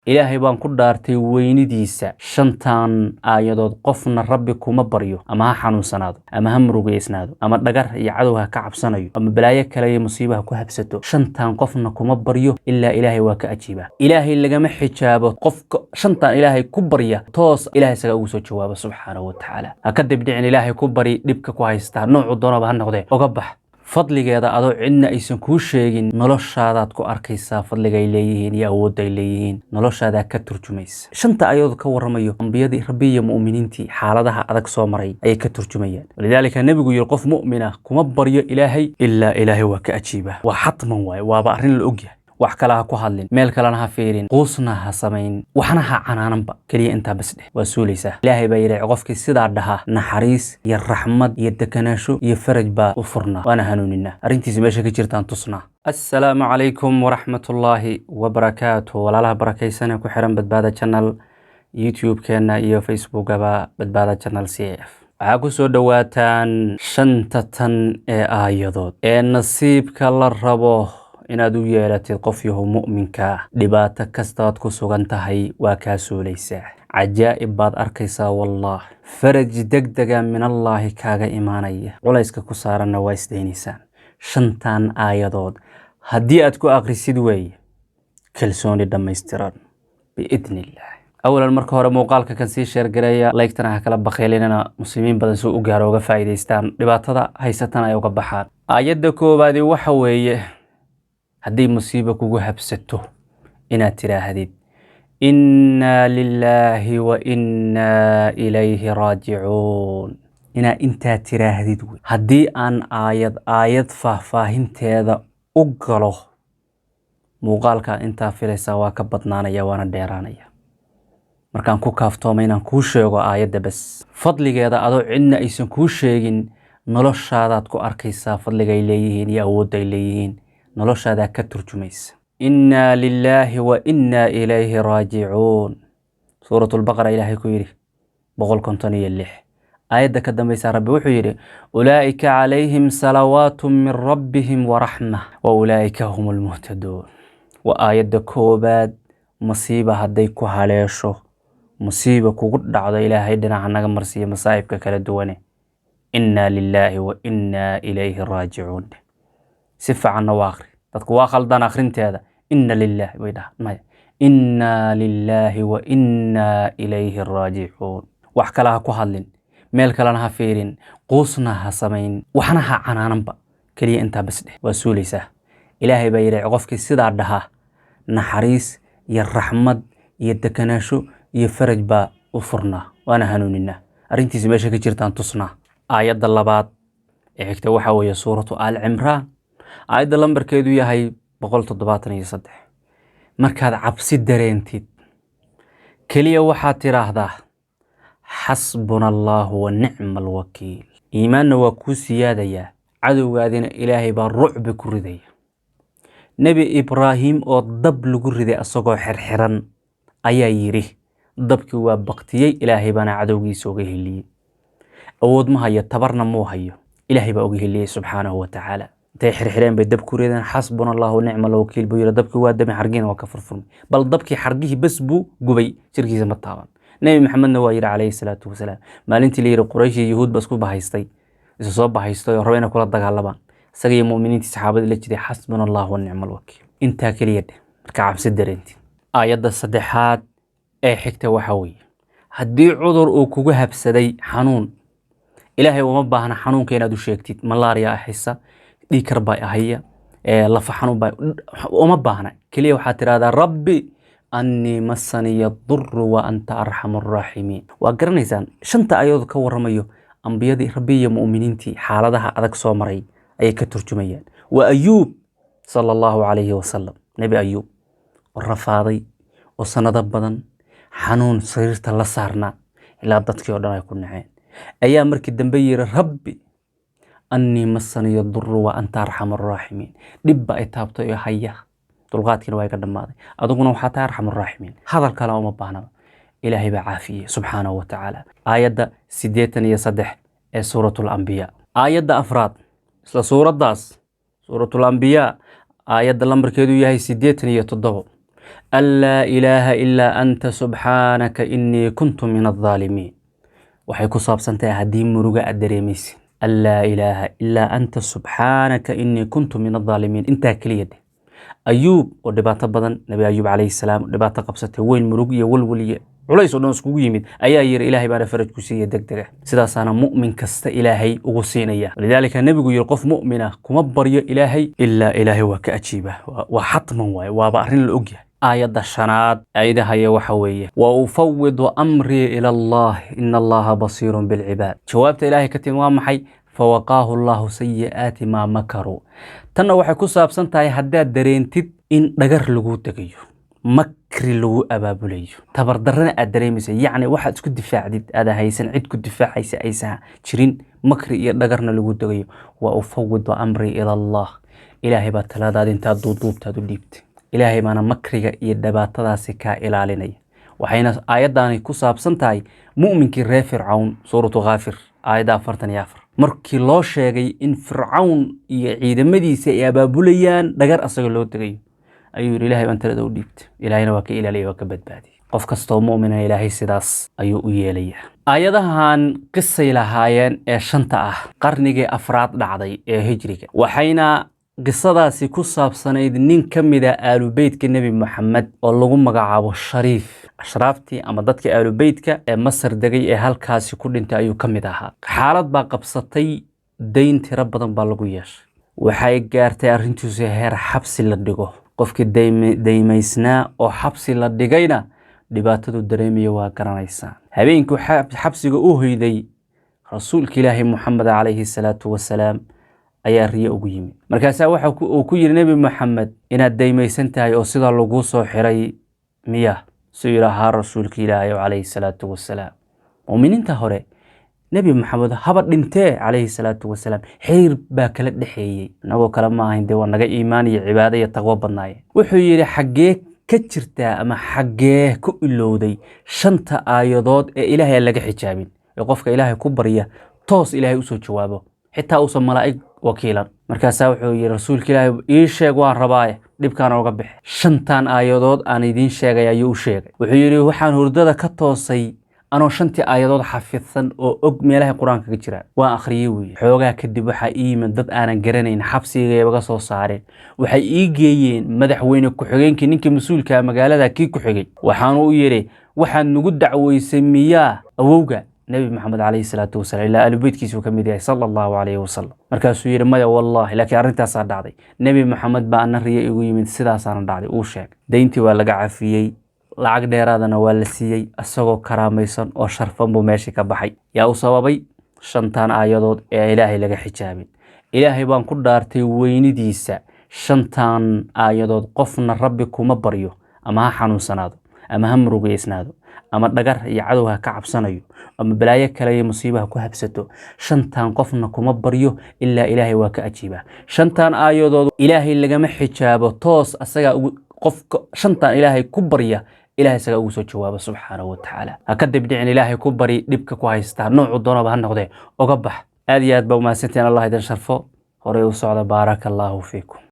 ilaahay baan ku dhaartay weynidiisa shantan aayadood qofna rabbi kuma baryo ama ha xanuunsanaado ama ha murugeysnaado ama dhagar iyo cadow ha ka cabsanayo ama balaayo kale iyo musiibaha ku habsato shantan qofna kuma baryo ilaa ilaahay waa ka ajiibaa ilaahay lagama xijaabo qofka shantan ilaahay ku barya toos ilaahay isaga ugu soo jawaabo subxaanahu wa tacaala ha ka dibdhicin ilaahay ku bari dhibka ku haystaa noocu doonaba ha noqdee oga bax fadligeeda adoo cidna aysan kuu sheegin noloshaadaad ku arkaysaa fadligay leeyihiin iyo awoodday leeyihiin noloshaadaa ka turjumaysa shanta ayadood ka warramayo ambiyadii rabbi iyo mu'miniintii xaaladaha adag soo maray ayay ka turjumayaan walidaalika nebigu yidhi qof mu'mina kuma baryo ilaahay ilaa ilaahay waa ka ajiibaa waa xatman waaye waaba arrin la ogyahay wax kale ha ku hadlin meel kalena ha fiirin quusna ha samayn waxna ha canaananba keliya intaa bas dheh waa suulaysaa ilaahay baa yidhi qofkii sidaa dhaha naxariis iyo raxmad iyo dekanaasho iyo faraj baa u furnaa waana hanuuninaa arrintiisa meesha ka jirtaan tusnaa assalaamu calaykum waraxmatullaahi wabarakaatu walaalaha barakaysan ee ku xiran badbaada channel youtube-keenna iyo facebookaba badbaada channel caf waxaa ku soo dhowaataan shanta tan ee aayadood ee nasiibka la rabo inaad u yeelatid qof yahu mu'minka dhibaato kastaad ku sugan tahay waa kaa suulaysaa cajaa'ib baad arkaysaa wallah faraj degdega min allaahi kaaga imaanaya culayska ku saaranna waa isdaynaysaan shantan aayadood haddii aad ku akhrisid weeye kalsooni dhammaystiran biidni illaah awalan marka hore muuqaalka kan sii sheergareeya laygtana ha kala bakheelinana muslimiin badan soo u gaaro uga faa'iidaystaan dhibaatada haysatan ay uga baxaan aayadda koowaadi waxa weeye haddii musiibo kugu habsato inaad tiraahdid innaa lilaahi wa innaa ilayhi raajicuun inaad intaa tiraahdid wey haddii aan aayad faahfaahinteeda u galo muuqaalkaa intaa filaysaa waa ka badnaanaya waana dheeraanaya markaan ku kaaftooma inaan kuu sheego aayadda bas fadligeeda adoo cidna aysan kuu sheegin noloshaadaad ku arkaysaa fadligay leeyihiin iyo awoodday leeyihiin noloshaadaa ka turjumaysa innaa lilaahi wa innaa ilayhi raajicuun suuratulbaqara ilaahay ku yidhi 156 aayadda ka dambaysa rabbi wuxuu yidhi ulaa'ika calayhim salawaatu min rabbihim waraxma wa ulaa'ika hum lmuhtaduun waa aayadda koobaad musiiba hadday ku haleesho musiiba kugu dhacdo ilaahay dhinaca naga marsiiya masaa'ibka kala duwane innaa lilaahi wa innaa ilayhi raajicuun si fiicanna waa akhri dadku waa khaldaan akhrinteeda inna lilaahi way dhahaan maya innaa lilaahi wa innaa ilayhi raajicuun wax kale ha ku hadlin meel kalena ha fiirin quusna ha samayn waxna ha canaananba keliya intaa bas dheh waa suulaysaa ilaahay baa yidhi qofkii sidaa dhaha naxariis iyo raxmad iyo dekanaasho iyo faraj baa u furnaa waana hanuuninaa arrintiisa meesha ka jirtaan tusnaa aayadda labaad ee xigta waxaa weeye suuratu aal cimraan aayadda lambarkeedu yahay 173 markaad cabsi dareentid keliya waxaad tiraahdaa xasbuna allaahu wa nicma alwakiil iimaanna waa kuu siyaadayaa cadowgaadina ilaahay baa rucbi ku ridaya nebi ibraahim oo dab lagu riday asagoo xirxiran ayaa yidhi dabkii waa baktiyey ilaahay baana cadowgiisa uga heliyey awood ma hayo tabarna muu hayo ilaahay baa uga heliyey subxaanahu wa tacaala intay xirxireen bay dab ku rideen xasbuna allahu nicma alwakiil buu yidhi dabkii waa dami xargiina waa ka furfurmay bal dabkii xargihii bas buu gubay jirkiisa ma taaban nebi maxamedna waa yidhi calayhi salaatu wasalaam maalintii la yidhi quraysh iyo yuhuud ba isku bahaystay isu soo bahaystay oo raba inay kula dagaalamaan isaga iyo mu'miniintii saxaabadii la jiray xasbuna allahu wa nicma alwakiil intaa keliya dheh markaa cabsi dareentid aayadda saddexaad ee xigta waxaa weeye haddii cudur uu kugu habsaday xanuun ilaahay uma baahna xanuunka inaad u sheegtid malaariya ahaysa dhiikar baa ahaya lafa xanuun baa uma baahna keliya waxaad tidhahdaa rabbi annii masaniya duru wa anta arxamu araaximiin waa garanaysaan shanta ayadood ka warramayo ambiyadii rabbi iyo mu'miniintii xaaladaha adag soo maray ayay ka turjumayaan waa ayuub sala allahu calayhi wasalam nebi ayuub oo rafaaday oo sanado badan xanuun sariirta la saarnaa ilaa dadkii oo dhan ay ku naceen ayaa markii dambe yidhi rabbi annii masaniya duru wa anta arxamu araaximiin dhibba ay taabtay oo haya dulqaadkiina waa iga dhammaaday adiguna waxaa tahay arxamu araaximiin hadal kale uma baahnaba ilaahay baa caafiyey subxaanahu wa tacaala aayadda 83 ee suuratul ambiyaa aayadda afraad isla suuraddaas suuratul ambiyaa aayadda lambarkeedu yahay 87 ألا إله إلا أنت سبحانك إني كنت من الظالمين. waxay ku saabsantahay haddii muruga aad dareemaysid allaa ilaaha ilaa anta subxaanaka innii kuntu min adaalimiin. intaa keliya dheh. ayuub oo dhibaato badan, nabi ayuub calayhi salaam dhibaato qabsatay weyn, murug iyo walwal iyo culays oo dhan iskugu yimid, ayaa yiri ilaahay baana faraj ku siiya degdega. sidaasaana mu'min kasta ilaahay ugu siinaya. walidaalika nebigu yiri qof mu'mina kuma baryo ilaahay ilaa ilaahay waa ka ajiiba. waa xatman waaye, waaba arrin la ogyahay. aayadda shanaad aayadahaya waxa weeye wa ufawidu amrii ila allah ina allaha basiirun bilcibaad. jawaabta ilaahay ka timi waa maxay? fawaqaahu allahu sayi'aati maa makaruu. tanna waxay ku saabsan tahay haddaad dareentid in dhagar lagu tegayo, makri lagu abaabulayo, tabardarrana aad dareemaysa, yacni waxaad isku difaacdid aada haysan, cid ku difaacaysa aysan jirin, makri iyo dhagarna lagu tegayo. wa ufawidu amrii ila allah. ilaahay baa taladaada intaad duuduubtaad u dhiibtay. ilaahay baana makriga iyo dhibaatadaasi kaa ilaalinaya. waxayna aayaddaani ku saabsan tahay mu'minkii reer fircawn, suuratu Ghaafir aayadda 44. markii loo sheegay in fircawn iyo ciidamadiisa ay abaabulayaan dhagar asaga loo tegayo, ayuu yidhi ilaahay baan talada u dhiibtay. ilaahayna waa ka ilaaliyay, waa ka badbaadiyay. qof kastoo mu'mina ilaahay sidaas ayuu u yeelayaa. aayadahan qisay lahaayeen ee shanta ah qarnigii afraad dhacday ee hijriga, waxayna qisadaasi ku saabsanayd nin ka mid ah aalubeytka nebi moxamed oo lagu magacaabo shariif. ashraaftii ama dadka aalubeytka ee masar degay ee halkaasi ku dhintay ayuu ka mid ahaa. xaalad baa qabsatay, dayn tiro badan baa lagu yeeshay. waxay gaartay arrintiisu heer xabsi la dhigo. qofkii daymaysnaa oo xabsi la dhigayna dhibaatadu dareemaya waa garanaysaa. habeenkii xabsiga u hoyday rasuulka ilaahay moxamed calayhi salaatu wasalaam ayaa riyo ugu yimid. markaasaa waxa uu ku yiri nebi moxamed inaad daymaysan tahay oo sidaa lagu soo xiray miya? suu yidhaahaa rasuulka ilaahay calayhi salaatu wasalaam. mu'miniinta hore nebi moxamed haba dhintee calayhi salaatu wasalaam xiriir baa kala dhexeeyey. inagoo kale ma ahayn, dee waa naga iimaan iyo cibaado iyo taqwo badnaaye. wuxuu yidhi xaggee ka jirtaa ama xaggee ku ilowday shanta aayadood ee ilaahay aan laga xijaabin, ee qofka ilaahay ku barya toos ilaahay usoo jawaabo, xitaa uusan malaa'ig wakiilan. markaasaa wuxuu yidhi rasuulka ilaahay ii sheeg, waan rabaaye dhibkaan oga bixi. shantan aayadood aan idiin sheegay ayuu u sheegay. wuxuu yidhi waxaan hurdada ka toosay anoo shantii aayadood xafidsan oo og meelaha qur-aanka ka jira. waan akhriyey wiil. xoogaa kadib waxaa ii yimid dad aanan garanayn, xabsigaybaga soo saareen. waxay ii geeyeen madaxweyne ku-xigeenkii, ninkii mas-uulka magaalada kii ku xigay. waxaanu u yidhi waxaad nagu dacweysay miyaa awowga nebi moxamed calayhi salaatu wasalaam, ilaa aalubeytkiisuu ka mid yahay sala allahu calayhi wasalam. markaasuu yidhi maya wallahi, laakiin arrintaasaa dhacday. nebi moxamed baa ana riyo igu yimid, sidaasaana dhacday. uu sheegay. dayntii waa laga cafiyey, lacag dheeraadana waa la siiyey. isagoo karaamaysan oo sharfan buu meeshii ka baxay. yaa u sababay shantan aayadood ee ilaahay laga xijaabin. ilaahay baan ku dhaartay weynidiisa, shantan aayadood qofna rabbi kuma baryo, ama ha xanuunsanaado, ama ha murugaysnaado, ama dhagar iyo cadow ha ka cabsanayo, ama balaayo kale iyo musiibaha ku habsato. shantan qofna kuma baryo ilaa ilaahay waa ka ajiibaa. shantan aayadood ilaahay lagama xijaabo, toos asagaa qofka shantan ilaahay ku barya ilaahay isaga ugu soo jawaaba subxaanahu wa tacaala. ha ka dibdhicin, ilaahay ku bari dhibka ku haystaa noocu doonaba ha noqdee, oga bax. aad iyo aad baa umahadsantiin. allah idin sharfo. horey u socda. baaraka allaahu fiikum.